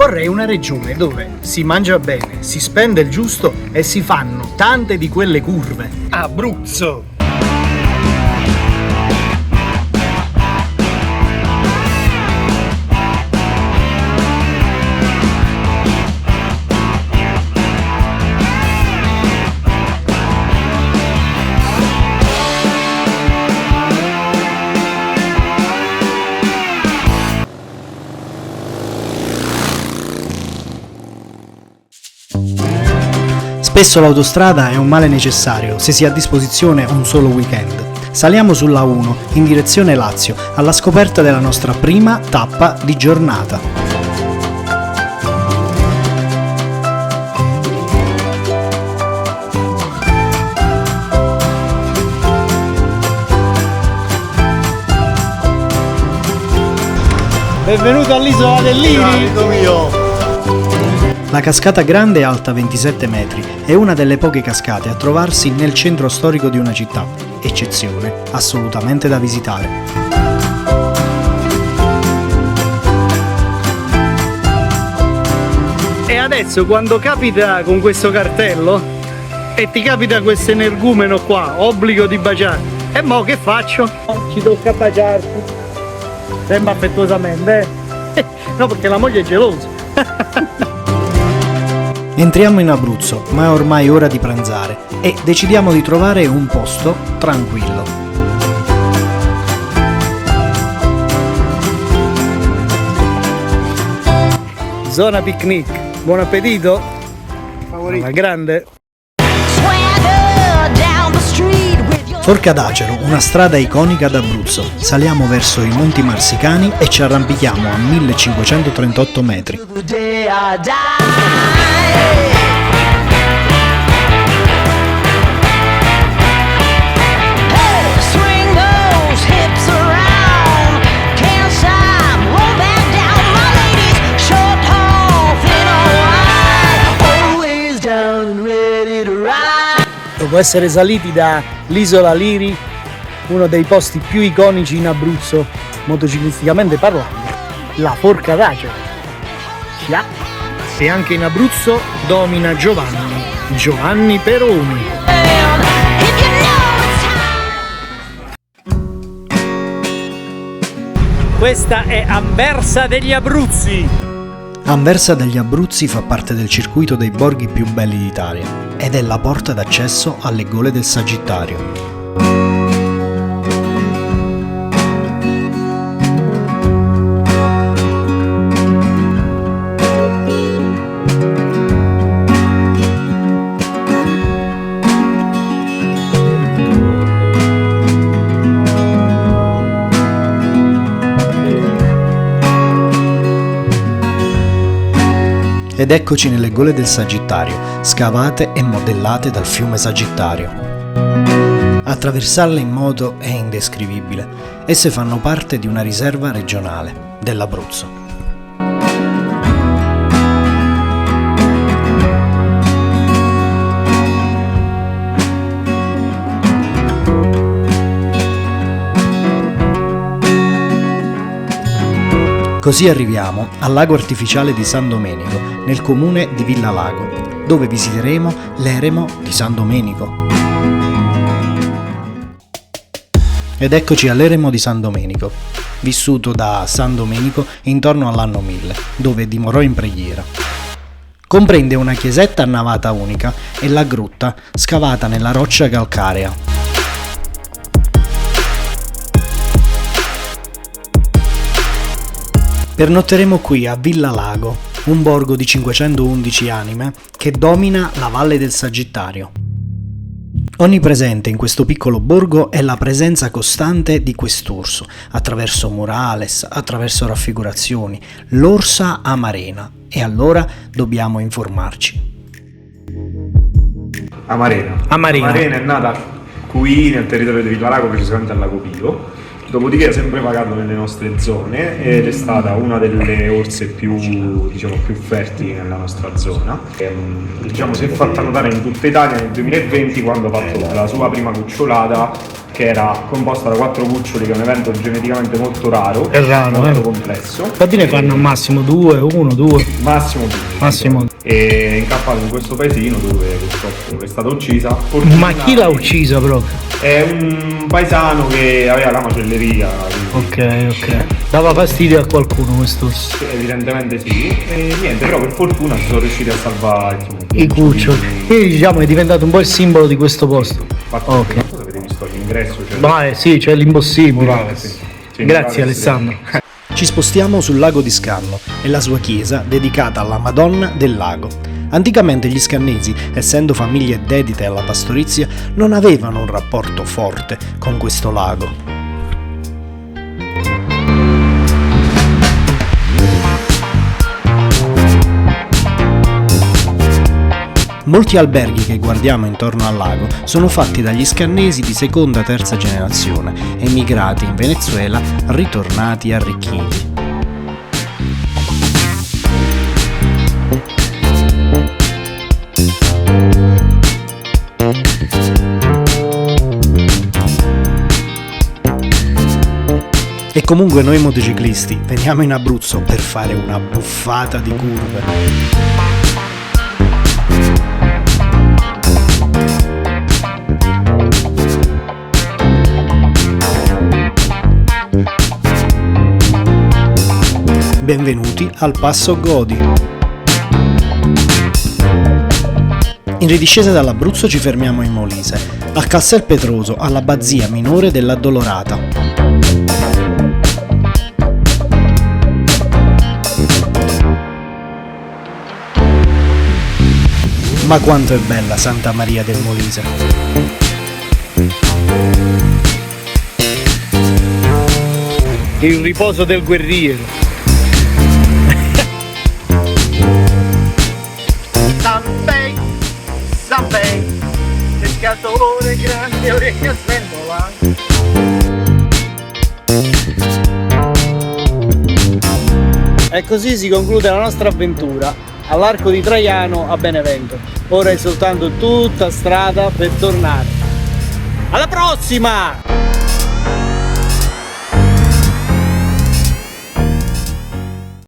Vorrei una regione dove si mangia bene, si spende il giusto e si fanno tante di quelle curve. Abruzzo! Spesso l'autostrada è un male necessario se si ha a disposizione un solo weekend. Saliamo sulla 1 in direzione Lazio alla scoperta della nostra prima tappa di giornata. Benvenuto all'isola del Liri! Amico mio! La cascata Grande è alta 27 metri, è una delle poche cascate a trovarsi nel centro storico di una città, eccezione assolutamente da visitare. E adesso quando capita con questo cartello e ti capita questo energumeno qua, obbligo di baciare, e mo che faccio? Ci tocca baciarti. Sembra affettuosamente, No, perché la moglie è gelosa. Entriamo in Abruzzo, ma è ormai ora di pranzare e decidiamo di trovare un posto tranquillo. Zona picnic, buon appetito? Alla grande. Forca d'Acero, una strada iconica d'Abruzzo. Saliamo verso i Monti Marsicani e ci arrampichiamo a 1538 metri. Dopo essere saliti dall'isola Liri, uno dei posti più iconici in Abruzzo, motociclisticamente parlando, la Forca d'Acero. E anche in Abruzzo domina Giovanni Peroni. Questa è Anversa degli Abruzzi. Anversa degli Abruzzi fa parte del circuito dei borghi più belli d'Italia ed è la porta d'accesso alle gole del Sagittario. Ed eccoci nelle gole del Sagittario, scavate e modellate dal fiume Sagittario. Attraversarle in moto è indescrivibile. Esse fanno parte di una riserva regionale dell'Abruzzo. Così arriviamo al lago artificiale di San Domenico, nel comune di Villalago, dove visiteremo l'eremo di San Domenico. Ed eccoci all'eremo di San Domenico, vissuto da San Domenico intorno all'anno 1000, dove dimorò in preghiera. Comprende una chiesetta a navata unica e la grotta scavata nella roccia calcarea. Pernotteremo qui a Villalago, un borgo di 511 anime che domina la valle del Sagittario. Onnipresente in questo piccolo borgo è la presenza costante di quest'orso, attraverso murales, attraverso raffigurazioni, l'orsa amarena. E allora dobbiamo informarci. Amarena è nata qui nel territorio di Villalago, precisamente al lago Pio. Dopodiché ha sempre vagato nelle nostre zone ed è stata una delle orse più fertili nella nostra zona. Si è fatta notare in tutta Italia nel 2020 quando ha fatto la sua prima cucciolata che era composta da 4 cuccioli, che è un evento geneticamente molto raro, È raro, molto complesso. Infatti ne fanno al massimo 2, 1, 2. Massimo 2. Massimo. E è incappato in questo paesino dove purtroppo è stata uccisa. Ma chi l'ha uccisa proprio? È un paesano che aveva la macelleria. Ok. Dava fastidio a qualcuno questo? Evidentemente sì. E niente, però per fortuna si sono riusciti a salvare I cuccioli. Quindi diciamo è diventato un po' il simbolo di questo posto. Infatti, Ok. non so se avete visto all'ingresso. Vai, sì, c'è l'impossibile. Sì, Grazie Alessandro. Ci spostiamo sul lago di Scanno e la sua chiesa dedicata alla Madonna del Lago. Anticamente gli scannesi, essendo famiglie dedite alla pastorizia, non avevano un rapporto forte con questo lago. Molti alberghi che guardiamo intorno al lago sono fatti dagli scannesi di seconda e terza generazione, emigrati in Venezuela, ritornati arricchiti. E comunque noi motociclisti veniamo in Abruzzo per fare una buffata di curve. Benvenuti al Passo Godi. In ridiscesa dall'Abruzzo ci fermiamo in Molise, a Castelpetroso, all'abbazia minore dell'Addolorata. Ma quanto è bella Santa Maria del Molise! Il riposo del guerriero. Sampei, pescatore grande orecchia sventola. E così si conclude la nostra avventura all'Arco di Traiano a Benevento. Ora è soltanto tutta strada per tornare. Alla prossima!